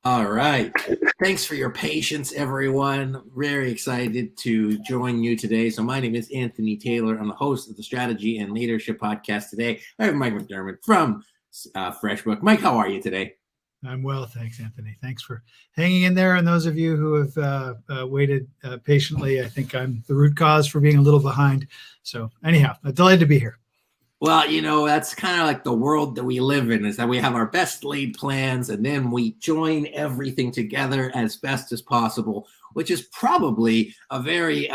All right. Thanks for your patience, everyone. Very excited to join you today. So my name is Anthony Taylor. I'm the host of the Strategy and Leadership Podcast today. I have Mike McDerment from FreshBooks. Mike, how are you today? I'm well, thanks, Anthony. Thanks for hanging in there. And those of you who have waited patiently, I think I'm the root cause for being a little behind. So anyhow, I'm delighted to be here. Well, that's kind of like the world that we live in, is that we have our best laid plans and then we join everything together as best as possible, which is probably a very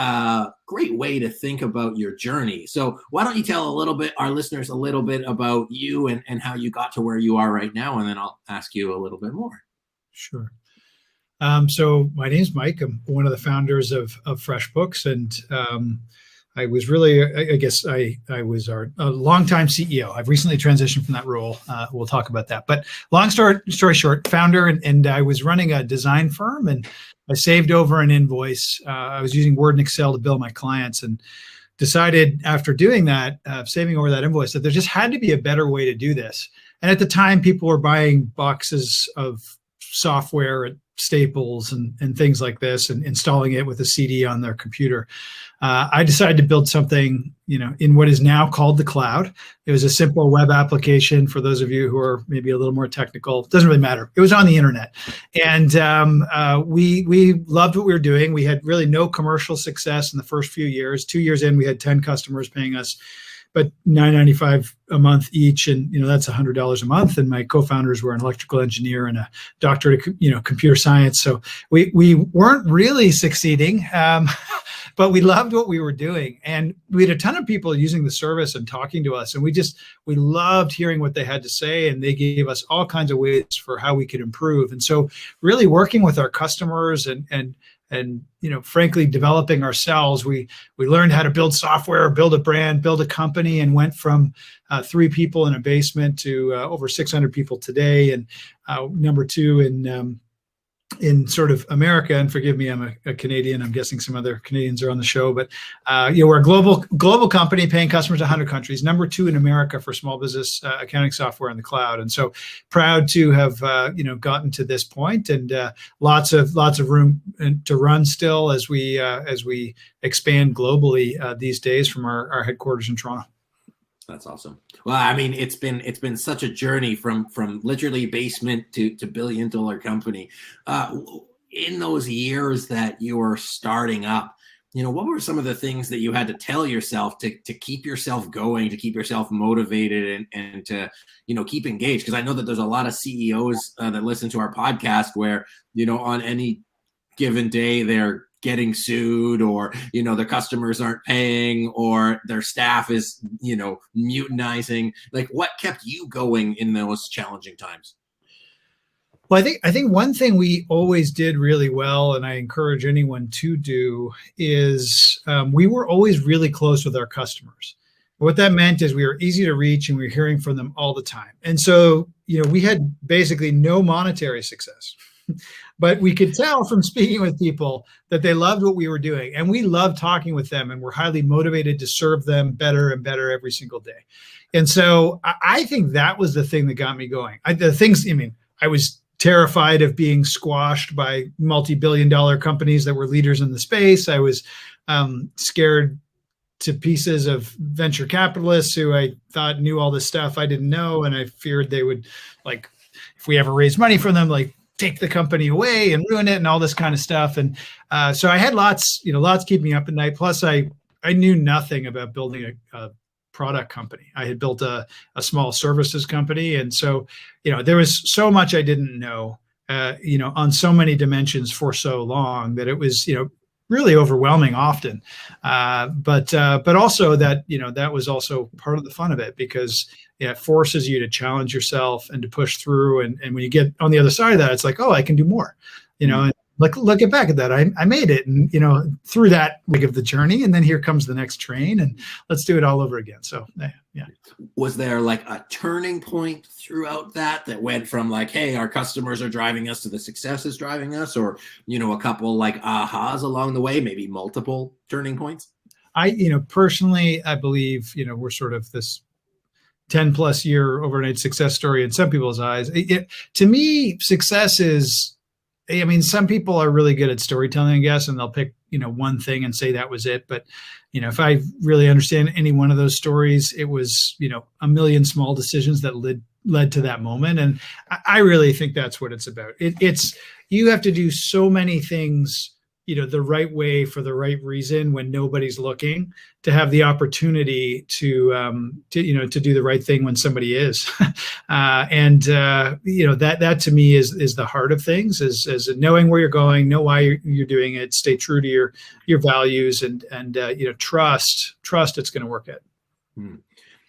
great way to think about your journey. So why don't you tell our listeners a little bit about you and how you got to where you are right now, and then I'll ask you a little bit more. Sure. So my name's Mike. I'm one of the founders of FreshBooks, and I was really, I guess I was a longtime CEO. I've recently transitioned from that role. We'll talk about that. But long story short, founder, and I was running a design firm, and I saved over an invoice. I was using Word and Excel to bill my clients, and decided after doing that, saving over that invoice, that there just had to be a better way to do this. And at the time, people were buying boxes of software at Staples and things like this, and installing it with a CD on their computer. I decided to build something, in what is now called the cloud. It was a simple web application. For those of you who are maybe a little more technical, it doesn't really matter. It was on the internet, and we loved what we were doing. We had really no commercial success in the first few years. 2 years in, we had 10 customers paying us, but $9.95 a month each, and that's $100 a month. And my co-founders were an electrical engineer and a doctorate of computer science. So we weren't really succeeding, but we loved what we were doing, and we had a ton of people using the service and talking to us, and we loved hearing what they had to say, and they gave us all kinds of ways for how we could improve. And so really working with our customers and frankly, developing ourselves, we learned how to build software, build a brand, build a company, and went from 3 people in a basement to over 600 people today, and number 2 in sort of America. And forgive me, I'm a Canadian. I'm guessing some other Canadians are on the show, but we're a global company paying customers in 100 countries. Number 2 in America for small business accounting software in the cloud. And so proud to have gotten to this point, and lots of room to run still as we expand globally these days from our headquarters in Toronto. That's awesome. Well, I mean, it's been such a journey from literally basement to billion-dollar company. In those years that you were starting up, what were some of the things that you had to tell yourself to keep yourself going, to keep yourself motivated, and to keep engaged? Because I know that there's a lot of CEOs that listen to our podcast where on any given day they're getting sued, or their customers aren't paying, or their staff is mutinizing. Like, what kept you going in those challenging times? Well, I think one thing we always did really well, and I encourage anyone to do, is we were always really close with our customers. What that meant is we were easy to reach, and we were hearing from them all the time. And so we had basically no monetary success. But we could tell from speaking with people that they loved what we were doing, and we loved talking with them, and we're highly motivated to serve them better and better every single day. And so I think that was the thing that got me going. I was terrified of being squashed by multi-billion-dollar companies that were leaders in the space. I was scared to pieces of venture capitalists who I thought knew all this stuff I didn't know, and I feared they would, if we ever raised money from them, take the company away and ruin it and all this kind of stuff. And so I had lots keeping me up at night. Plus I knew nothing about building a product company. I had built a small services company. And so, there was so much I didn't know, on so many dimensions for so long, that it was, really overwhelming often. But also that, that was also part of the fun of it, because it forces you to challenge yourself and to push through. And when you get on the other side of that, it's like, oh, I can do more, and look back at that. I made it, and, through that leg of the journey, and then here comes the next train, and let's do it all over again. So, yeah. Was there a turning point throughout that went from hey, our customers are driving us, to the success is driving us, or, a couple ahas along the way, maybe multiple turning points? Personally, I believe, we're sort of this 10+ year overnight success story in some people's eyes. To me, success is I mean, some people are really good at storytelling, I guess, and they'll pick, one thing and say that was it. But, if I really understand any one of those stories, it was, a million small decisions that led to that moment. And I really think that's what it's about. It's you have to do so many things, the right way for the right reason when nobody's looking, to have the opportunity to do the right thing when somebody is. That to me is the heart of things, is knowing where you're going, know why you're doing it, stay true to your values, and trust it's going to work out.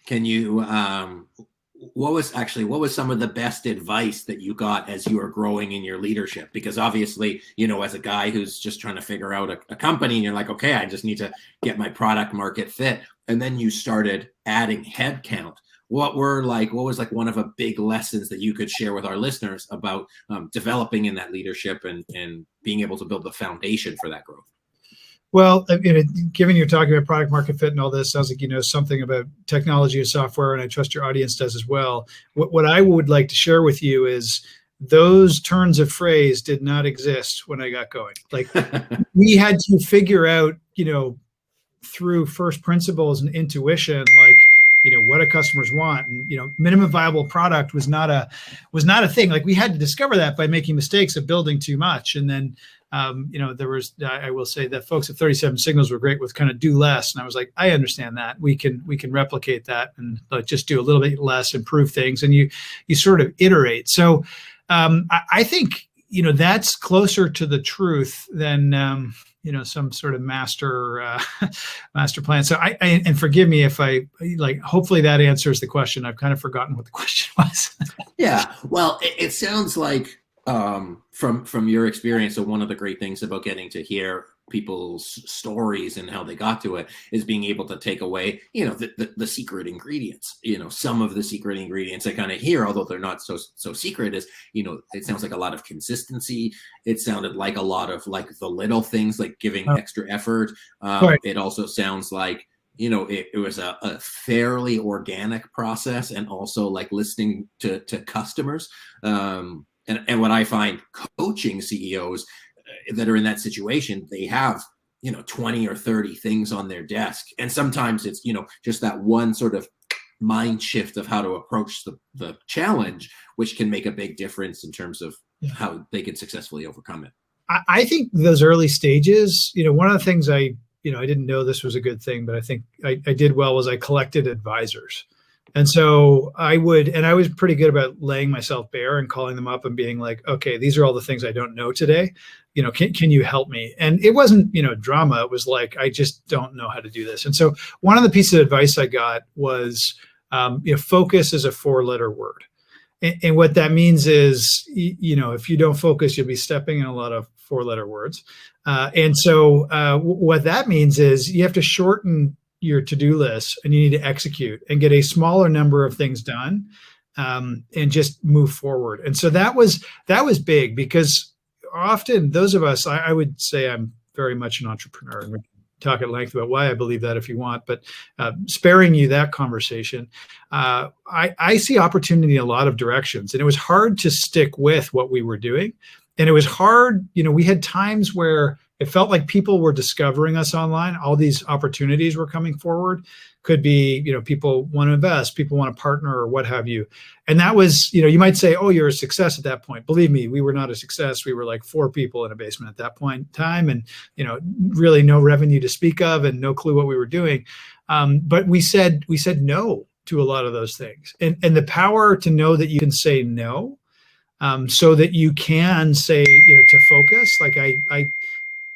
Can you what was some of the best advice that you got as you were growing in your leadership? Because obviously, as a guy who's just trying to figure out a company, and you're like, okay, I just need to get my product market fit. And then you started adding headcount. What was one of the big lessons that you could share with our listeners about developing in that leadership and being able to build the foundation for that growth? Well, given you're talking about product market fit and all this, sounds like you know something about technology or software, and I trust your audience does as well. What I would like to share with you is those turns of phrase did not exist when I got going. Like we had to figure out, through first principles and intuition, what do customers want, and minimum viable product was not a thing. Like we had to discover that by making mistakes of building too much, and then there was, I will say that folks at 37 Signals were great with kind of do less. And I was like, I understand that we can replicate that and just do a little bit less, improve things. And you sort of iterate. So I think, that's closer to the truth than, some sort of master plan. So and forgive me if I hopefully that answers the question. I've kind of forgotten what the question was. Yeah. Well, it sounds like, from your experience, so one of the great things about getting to hear people's stories and how they got to it is being able to take away, the secret ingredients. Some of the secret ingredients I kind of hear, although they're not so secret, is, it sounds like a lot of consistency. It sounded like a lot of the little things, like giving extra effort. Right. It also sounds like, it was a fairly organic process, and also listening to customers. And what I find coaching CEOs that are in that situation, they have, 20 or 30 things on their desk. And sometimes it's, just that one sort of mind shift of how to approach the challenge, which can make a big difference in terms of how they can successfully overcome it. I think those early stages, one of the things I didn't know this was a good thing, but I think I did well, was I collected advisors. And so I was pretty good about laying myself bare and calling them up and being like, okay, these are all the things I don't know today. Can you help me? And it wasn't, drama. It was like, I just don't know how to do this. And so one of the pieces of advice I got was, focus is a 4-letter word. And what that means is, if you don't focus, you'll be stepping in a lot of 4-letter words. And so what that means is you have to shorten your to-do list, and you need to execute and get a smaller number of things done, and just move forward. And so that was big, because often those of us, I would say I'm very much an entrepreneur, and we can talk at length about why I believe that if you want, but sparing you that conversation, I see opportunity in a lot of directions, and it was hard to stick with what we were doing. And it was hard, we had times where it felt like people were discovering us online. All these opportunities were coming forward. Could be, people want to invest, people want to partner, or what have you. And that was, you might say, oh, you're a success at that point. Believe me, we were not a success. We were like 4 people in a basement at that point in time, and, really no revenue to speak of, and no clue what we were doing. But we said no to a lot of those things. And the power to know that you can say no, so that you can say, to focus. Like I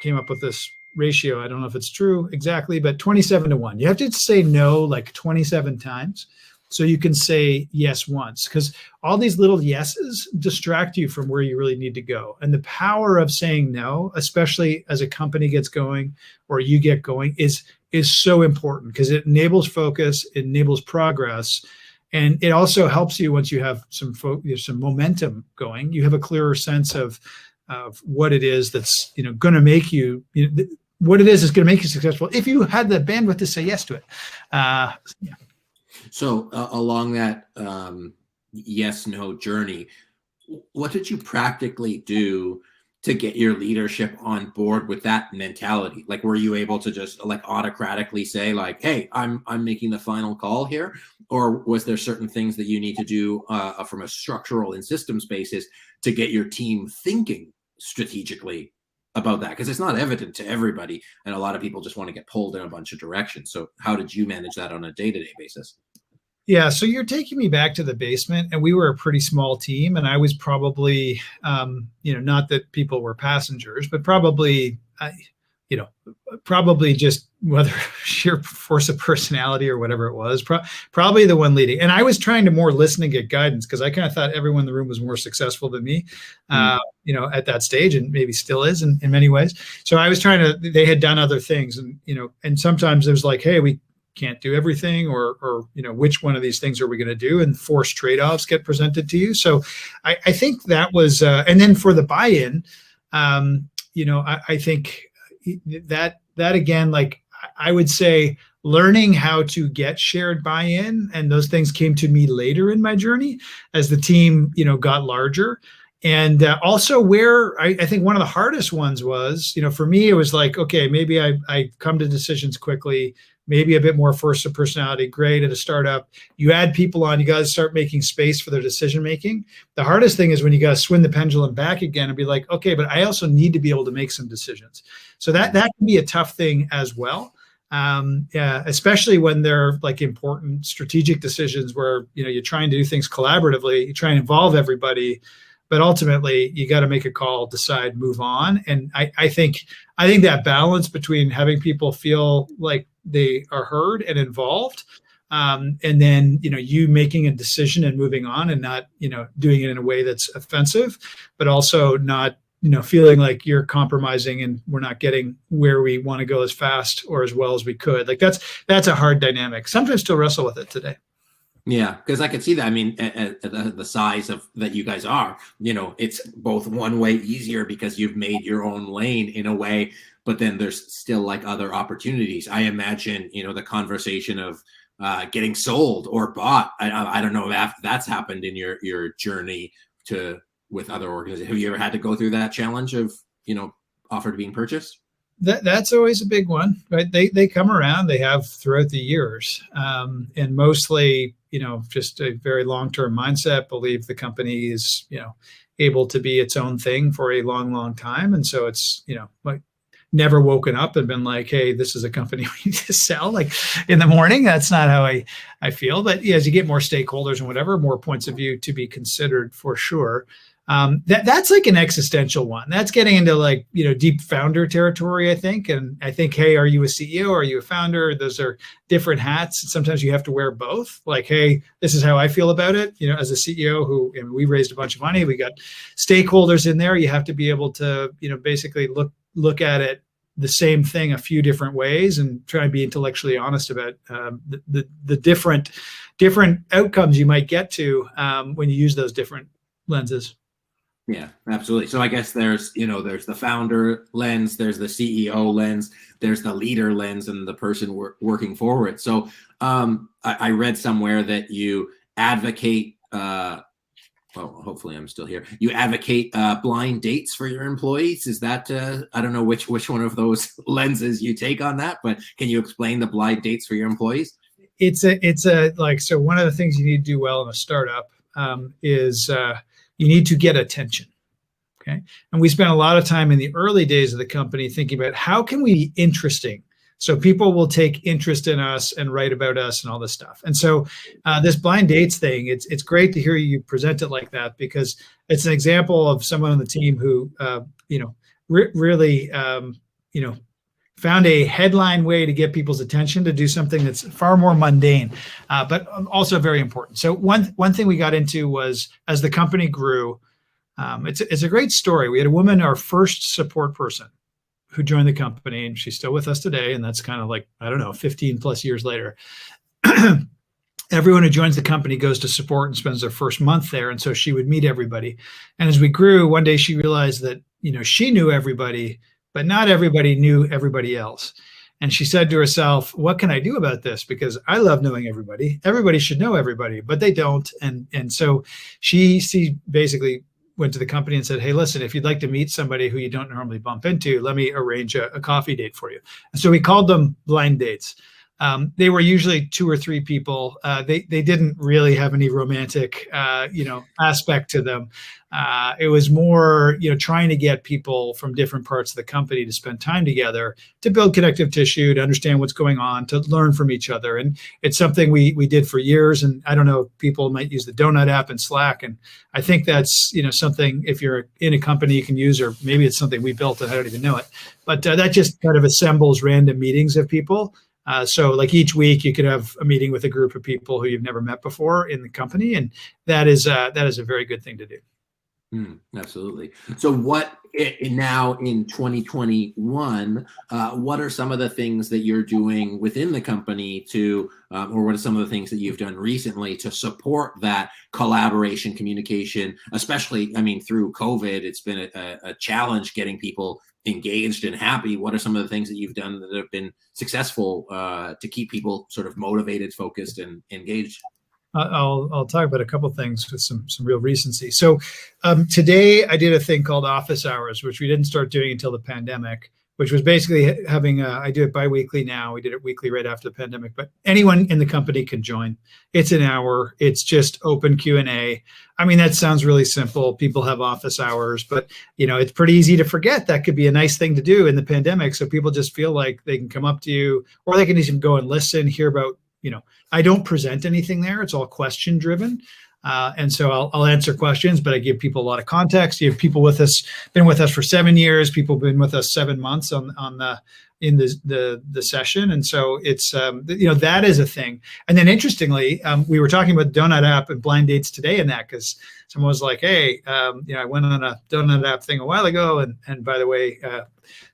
came up with this ratio. I don't know if it's true exactly, but 27-1. You have to say no 27 times so you can say yes once, because all these little yeses distract you from where you really need to go. And the power of saying no, especially as a company gets going or you get going, is so important, because it enables focus, it enables progress. And it also helps you once you have some momentum going. You have a clearer sense of what it is that's going to make you, what it is going to make you successful if you had the bandwidth to say yes to it. Yeah. So along that yes/no journey, what did you practically do to get your leadership on board with that mentality? Like, were you able to just like autocratically say like, hey, I'm making the final call here? Or was there certain things that you need to do from a structural and systems basis to get your team thinking strategically about that? Because it's not evident to everybody, and a lot of people just want to get pulled in a bunch of directions. So how did you manage that on a day-to-day basis? Yeah, so you're taking me back to the basement, and we were a pretty small team, and I was probably, not that people were passengers, but probably, probably just whether sheer force of personality or whatever it was, probably the one leading. And I was trying to more listen and get guidance because I kind of thought everyone in the room was more successful than me, at that stage, and maybe still is in many ways. So I was they had done other things, and sometimes it was like, hey, we can't do everything, or which one of these things are we going to do, and forced trade-offs get presented to you. So I think that was and then for the buy-in, I think that again, like I would say, learning how to get shared buy-in, and those things came to me later in my journey as the team got larger. And also where I think one of the hardest ones was, for me, it was like, okay, maybe I come to decisions quickly, maybe a bit more force of personality. Great, at a startup, you add people on, you got to start making space for their decision making. The hardest thing is when you got to swing the pendulum back again and be like, okay, but I also need to be able to make some decisions. So that can be a tough thing as well. Especially when they're like important strategic decisions where you're trying to do things collaboratively, you try and involve everybody, but ultimately you got to make a call, decide, move on. And I think that balance between having people feel like they are heard and involved, and then you making a decision and moving on, and not doing it in a way that's offensive, but also not feeling like you're compromising and we're not getting where we want to go as fast or as well as we could. Like that's a hard dynamic. Sometimes still wrestle with it today. Yeah, because I could see that. I mean, at the size of that you guys are, it's both one way easier because you've made your own lane in a way, but then there's still like other opportunities. I imagine, the conversation of getting sold or bought. I don't know if that's happened in your journey with other organizations. Have you ever had to go through that challenge of, offered being purchased? That's always a big one, right? They come around, they have throughout the years, and mostly, just a very long-term mindset, believe the company is, able to be its own thing for a long, long time. And so it's, like never woken up and been like, hey, this is a company we need to sell like in the morning. That's not how I feel. But yeah, as you get more stakeholders and whatever, more points of view to be considered for sure. That's like an existential one. That's getting into like, deep founder territory, I think. And I think, hey, are you a CEO? Are you a founder? Those are different hats. And sometimes you have to wear both. Like, hey, this is how I feel about it. As a CEO we raised a bunch of money, we got stakeholders in there. You have to be able to, basically look at it the same thing a few different ways and try and be intellectually honest about the different outcomes you might get to when you use those different lenses. Yeah, absolutely. So I guess there's the founder lens, there's the CEO lens, there's the leader lens, and the person working forward. So I read somewhere that you advocate, hopefully I'm still here. You advocate blind dates for your employees. Is that, I don't know which one of those lenses you take on that, but can you explain the blind dates for your employees? So one of the things you need to do well in a startup is you need to get attention. Okay. And we spent a lot of time in the early days of the company thinking about how can we be interesting so people will take interest in us and write about us and all this stuff. And so this blind dates thing, it's great to hear you present it like that, because it's an example of someone on the team who, really, found a headline way to get people's attention to do something that's far more mundane, but also very important. So one thing we got into was, as the company grew, it's a great story. We had a woman, our first support person, who joined the company, and she's still with us today. And that's kind of like, 15 plus years later. Everyone who joins the company goes to support and spends their first month there. And so she would meet everybody. And as we grew, one day she realized that, she knew everybody, but not everybody knew everybody else. And she said to herself, what can I do about this? Because I love knowing everybody. Everybody should know everybody, but they don't. And so she basically went to the company and said, hey, listen, if you'd like to meet somebody who you don't normally bump into, let me arrange a coffee date for you. And so we called them blind dates. They were usually 2 or 3 people. They didn't really have any romantic, aspect to them. It was more, trying to get people from different parts of the company to spend time together, to build connective tissue, to understand what's going on, to learn from each other. And it's something we did for years. And I don't know, people might use the Donut app and Slack. And I think that's, something, if you're in a company, you can use, or maybe it's something we built and I don't even know it. But that just kind of assembles random meetings of people. So like each week you could have a meeting with a group of people who you've never met before in the company. And that is a very good thing to do. Absolutely. So what now in 2021, what are some of the things that you're doing within the company to, or what are some of the things that you've done recently to support that collaboration, communication, especially, through COVID, it's been a challenge getting people engaged and happy. What are some of the things that you've done that have been successful to keep people sort of motivated, focused, and engaged? I'll talk about a couple of things with some real recency. So today I did a thing called office hours, which we didn't start doing until the pandemic, which was basically having I do it biweekly now. We did it weekly right after the pandemic, but anyone in the company can join. It's an hour. It's just open Q&A. That sounds really simple. People have office hours, but it's pretty easy to forget that could be a nice thing to do in the pandemic. So people just feel like they can come up to you, or they can even go and listen, hear about, I don't present anything there. It's all question driven. And so I'll answer questions, but I give people a lot of context. You have people been with us for 7 years. People have been with us 7 months in the session. And so it's, that is a thing. And then interestingly, we were talking about Donut app and blind dates today in that, because someone was like, hey, I went on a Donut app thing a while ago. And by the way,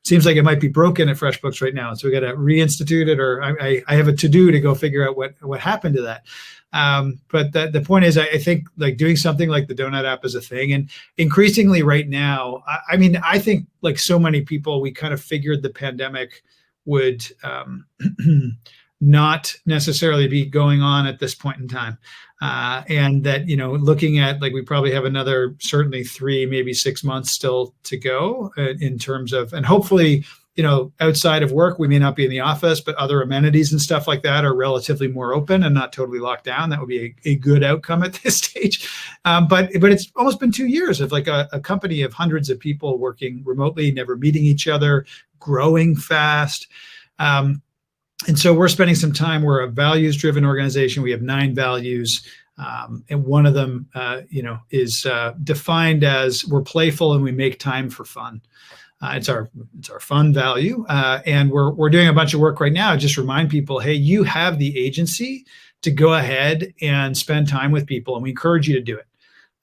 seems like it might be broken at FreshBooks right now. So we got to reinstitute it, or I have a to-do to go figure out what happened to that. But the point is, I think like doing something like the Donut app is a thing. And increasingly right now, I think like so many people, we kind of figured the pandemic would not necessarily be going on at this point in time. And that, looking at like, we probably have another certainly 3, maybe 6 months still to go in terms of, and hopefully, outside of work, we may not be in the office, but other amenities and stuff like that are relatively more open and not totally locked down. That would be a good outcome at this stage. But it's almost been 2 years of like a company of hundreds of people working remotely, never meeting each other, growing fast. And so we're spending some time. We're a values-driven organization. We have 9 values. And one of them, is defined as we're playful and we make time for fun. It's our fun value, and we're doing a bunch of work right now. Just remind people, hey, you have the agency to go ahead and spend time with people, and we encourage you to do it.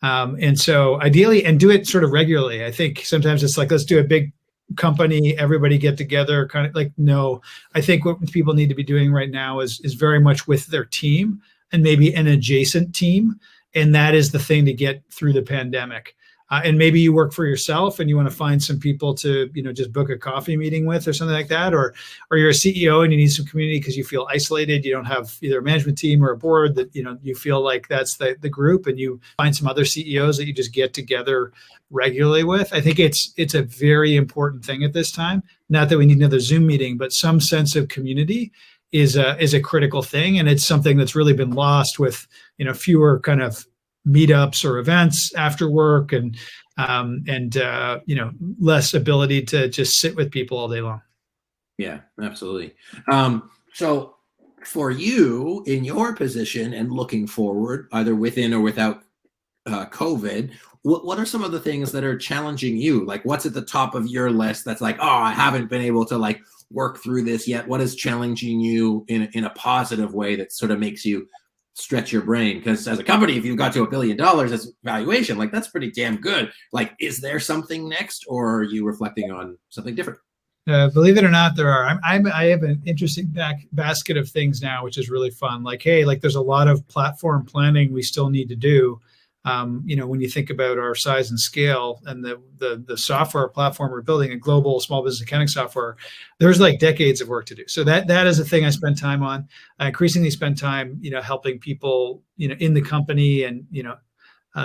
And so ideally, and do it sort of regularly. I think sometimes it's like, let's do a big company, everybody get together, kind of like, no. I think what people need to be doing right now is very much with their team and maybe an adjacent team, and that is the thing to get through the pandemic. And maybe you work for yourself and you want to find some people to, just book a coffee meeting with or something like that. Or you're a CEO and you need some community because you feel isolated. You don't have either a management team or a board that, you feel like that's the group, and you find some other CEOs that you just get together regularly with. I think it's a very important thing at this time. Not that we need another Zoom meeting, but some sense of community is a critical thing. And it's something that's really been lost with, fewer kind of meetups or events after work, and less ability to just sit with people all day long. Yeah, absolutely. So for you in your position and looking forward, either within or without COVID, what are some of the things that are challenging you? Like, what's at the top of your list that's like, oh, I haven't been able to like work through this yet? What is challenging you in a positive way that sort of makes you stretch your brain? Because as a company, if you've got to $1 billion as valuation, like that's pretty damn good. Like, is there something next, or are you reflecting on something different? Believe it or not, there are. I have an interesting basket of things now, which is really fun. Like, hey, like there's a lot of platform planning we still need to do. When you think about our size and scale and the software platform we're building, a global small business accounting software, there's like decades of work to do. So that is a thing I spend time on. I increasingly spend time, helping people, in the company and,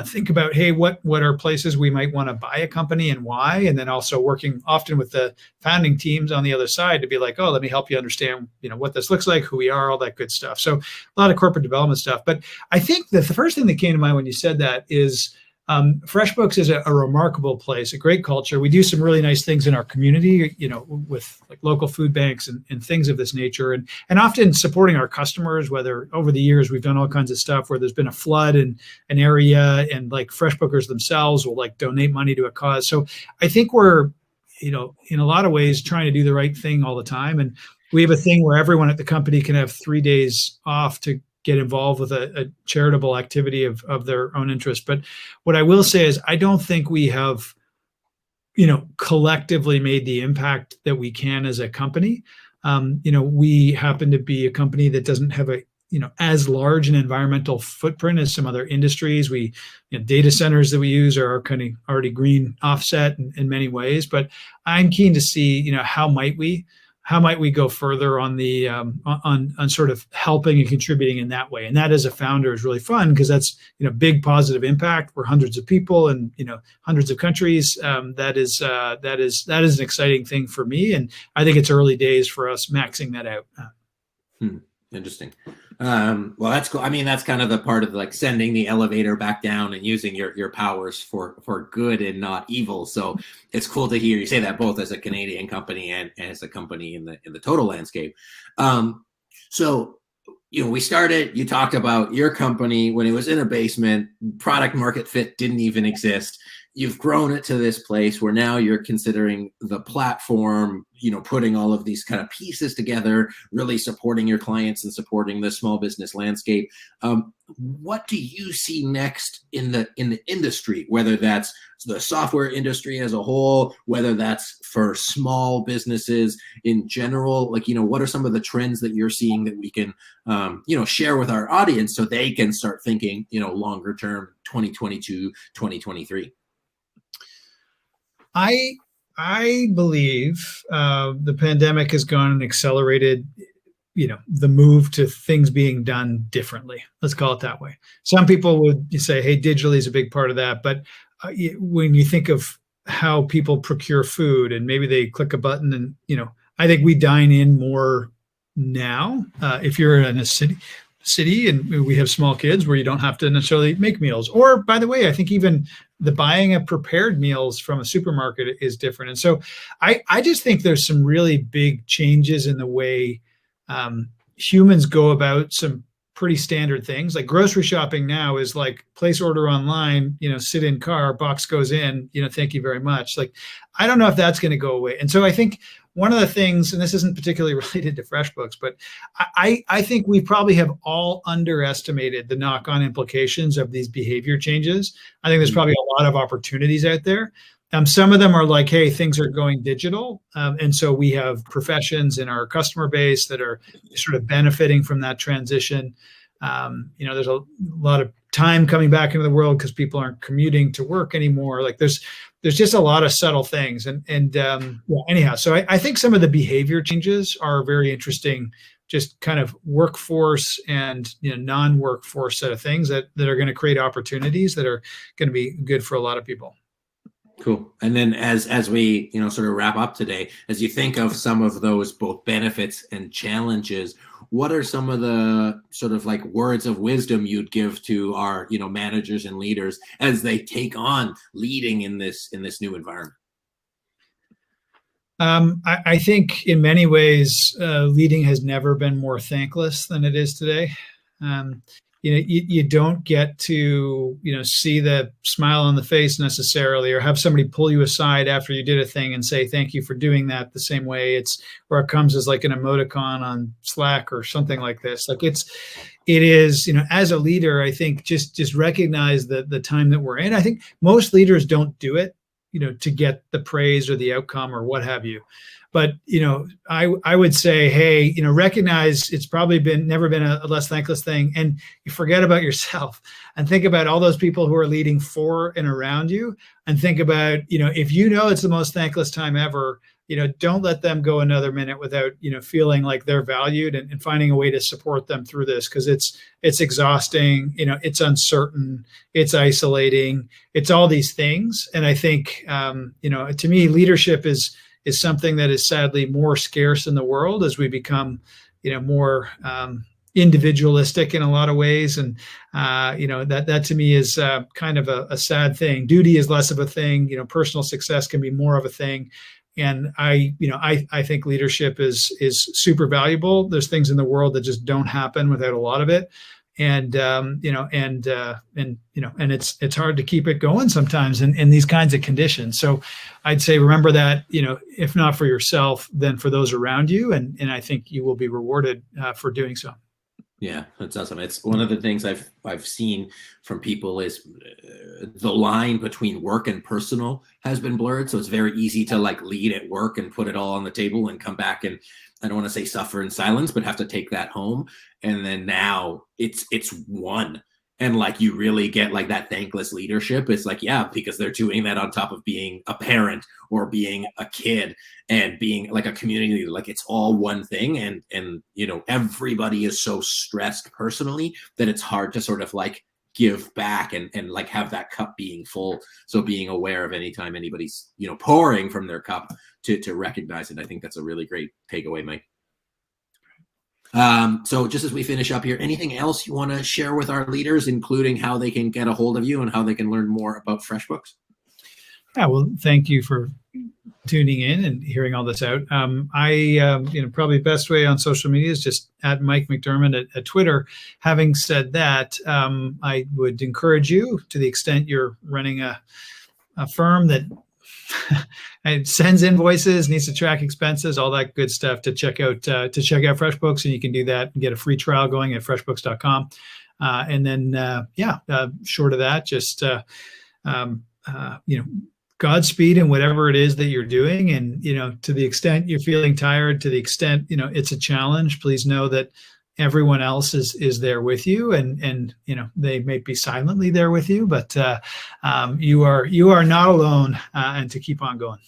think about, hey, what are places we might want to buy a company and why, and then also working often with the founding teams on the other side to be like, oh, let me help you understand, what this looks like, who we are, all that good stuff. So a lot of corporate development stuff. But I think that the first thing that came to mind when you said that is FreshBooks is a remarkable place, a great culture. We do some really nice things in our community, with like local food banks and things of this nature, and often supporting our customers. Whether over the years we've done all kinds of stuff where there's been a flood in an area, and like FreshBookers themselves will like donate money to a cause. So I think we're, in a lot of ways trying to do the right thing all the time. And we have a thing where everyone at the company can have 3 days off to get involved with a charitable activity of their own interest. But what I will say is I don't think we have, collectively made the impact that we can as a company. We happen to be a company that doesn't have as large an environmental footprint as some other industries. Data centers that we use are kind of already green offset in many ways, but I'm keen to see, how might we go further on the on sort of helping and contributing in that way. And that as a founder is really fun because that's big positive impact. We're hundreds of people and hundreds of countries. That is an exciting thing for me, and I think it's early days for us maxing that out. Interesting. Well, that's cool. I mean, that's kind of the part of like sending the elevator back down and using your powers for good and not evil. So it's cool to hear you say that both as a Canadian company and as a company in the total landscape. So we started. You talked about your company when it was in a basement. Product market fit didn't even exist. You've grown it to this place where now you're considering the platform, putting all of these kind of pieces together, really supporting your clients and supporting the small business landscape. What do you see next in the industry, whether that's the software industry as a whole, whether that's for small businesses in general? Like, what are some of the trends that you're seeing that we can, share with our audience so they can start thinking, longer term, 2022, 2023? I believe the pandemic has gone and accelerated, the move to things being done differently. Let's call it that way. Some people would say, hey, digitally is a big part of that. But when you think of how people procure food and maybe they click a button and, I think we dine in more now. If you're in a city and we have small kids where you don't have to necessarily make meals, or by the way, I think even the buying of prepared meals from a supermarket is different. And so I just think there's some really big changes in the way humans go about some pretty standard things. Like grocery shopping now is like place order online, sit in car, box goes in, thank you very much. Like, I don't know if that's going to go away. And so I think one of the things, and this isn't particularly related to FreshBooks, but I think we probably have all underestimated the knock-on implications of these behavior changes. I think there's probably a lot of opportunities out there. Some of them are like, hey, things are going digital. And so we have professions in our customer base that are sort of benefiting from that transition. There's a lot of time coming back into the world because people aren't commuting to work anymore. Like there's just a lot of subtle things. Anyhow, so I think some of the behavior changes are very interesting, just kind of workforce and non-workforce set of things that are going to create opportunities that are going to be good for a lot of people. Cool. And then as we, sort of wrap up today, as you think of some of those both benefits and challenges, what are some of the sort of like words of wisdom you'd give to our, managers and leaders as they take on leading in this new environment? I think in many ways, leading has never been more thankless than it is today. You don't get to, see the smile on the face necessarily, or have somebody pull you aside after you did a thing and say, thank you for doing that the same way. It comes as like an emoticon on Slack or something like this. Like it is, as a leader, I think just recognize the time that we're in. I think most leaders don't do it, to get the praise or the outcome or what have you. But, I would say, hey, recognize it's probably never been a less thankless thing. And you forget about yourself and think about all those people who are leading for and around you, and think about, if it's the most thankless time ever, don't let them go another minute without, feeling like they're valued, and finding a way to support them through this, because it's exhausting, it's uncertain, it's isolating, it's all these things. And I think, to me, leadership is something that is sadly more scarce in the world as we become, more individualistic in a lot of ways. And that to me is kind of a sad thing. Duty is less of a thing. Personal success can be more of a thing. And I think leadership is super valuable. There's things in the world that just don't happen without a lot of it. And it's hard to keep it going sometimes in these kinds of conditions. So I'd say, remember that, if not for yourself, then for those around you. And I think you will be rewarded for doing so. Yeah, that's awesome. It's one of the things I've seen from people is the line between work and personal has been blurred. So it's very easy to lead at work and put it all on the table and come back and, I don't want to say suffer in silence, but have to take that home. And then now it's one. And you really get that thankless leadership. It's yeah, because they're doing that on top of being a parent or being a kid and being a community leader. It's all one thing. And everybody is so stressed personally that it's hard to sort of give back and have that cup being full. So being aware of anytime anybody's, pouring from their cup to recognize it. I think that's a really great takeaway, Mike. So just as we finish up here, anything else you want to share with our leaders, including how they can get a hold of you and how they can learn more about FreshBooks? Yeah, well, thank you for tuning in and hearing all this out. Probably the best way on social media is just at Mike McDerment at Twitter. Having said that, I would encourage you, to the extent you're running a firm that it sends invoices, needs to track expenses, all that good stuff, to check out FreshBooks. And you can do that and get a free trial going at freshbooks.com. And then, short of that, just, Godspeed in whatever it is that you're doing. And, to the extent you're feeling tired, to the extent, it's a challenge, please know that everyone else is there with you, and they may be silently there with you, but you are not alone, and to keep on going.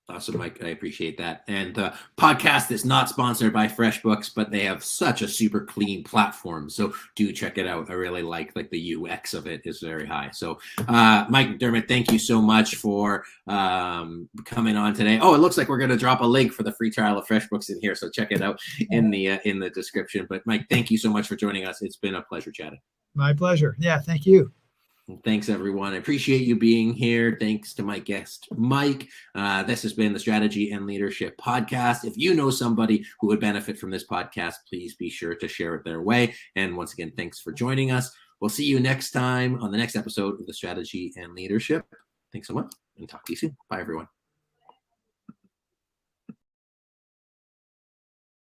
Awesome, Mike. I appreciate that. And podcast is not sponsored by FreshBooks, but they have such a super clean platform. So do check it out. I really like the UX of it is very high. So Mike McDerment, thank you so much for coming on today. Oh, it looks like we're going to drop a link for the free trial of FreshBooks in here. So check it out in the description. But Mike, thank you so much for joining us. It's been a pleasure chatting. My pleasure. Yeah, thank you. Thanks, everyone. I appreciate you being here. Thanks to my guest, Mike. This has been the Strategy and Leadership Podcast. If you know somebody who would benefit from this podcast, please be sure to share it their way. And once again, thanks for joining us. We'll see you next time on the next episode of the Strategy and Leadership. Thanks so much, and talk to you soon. Bye, everyone.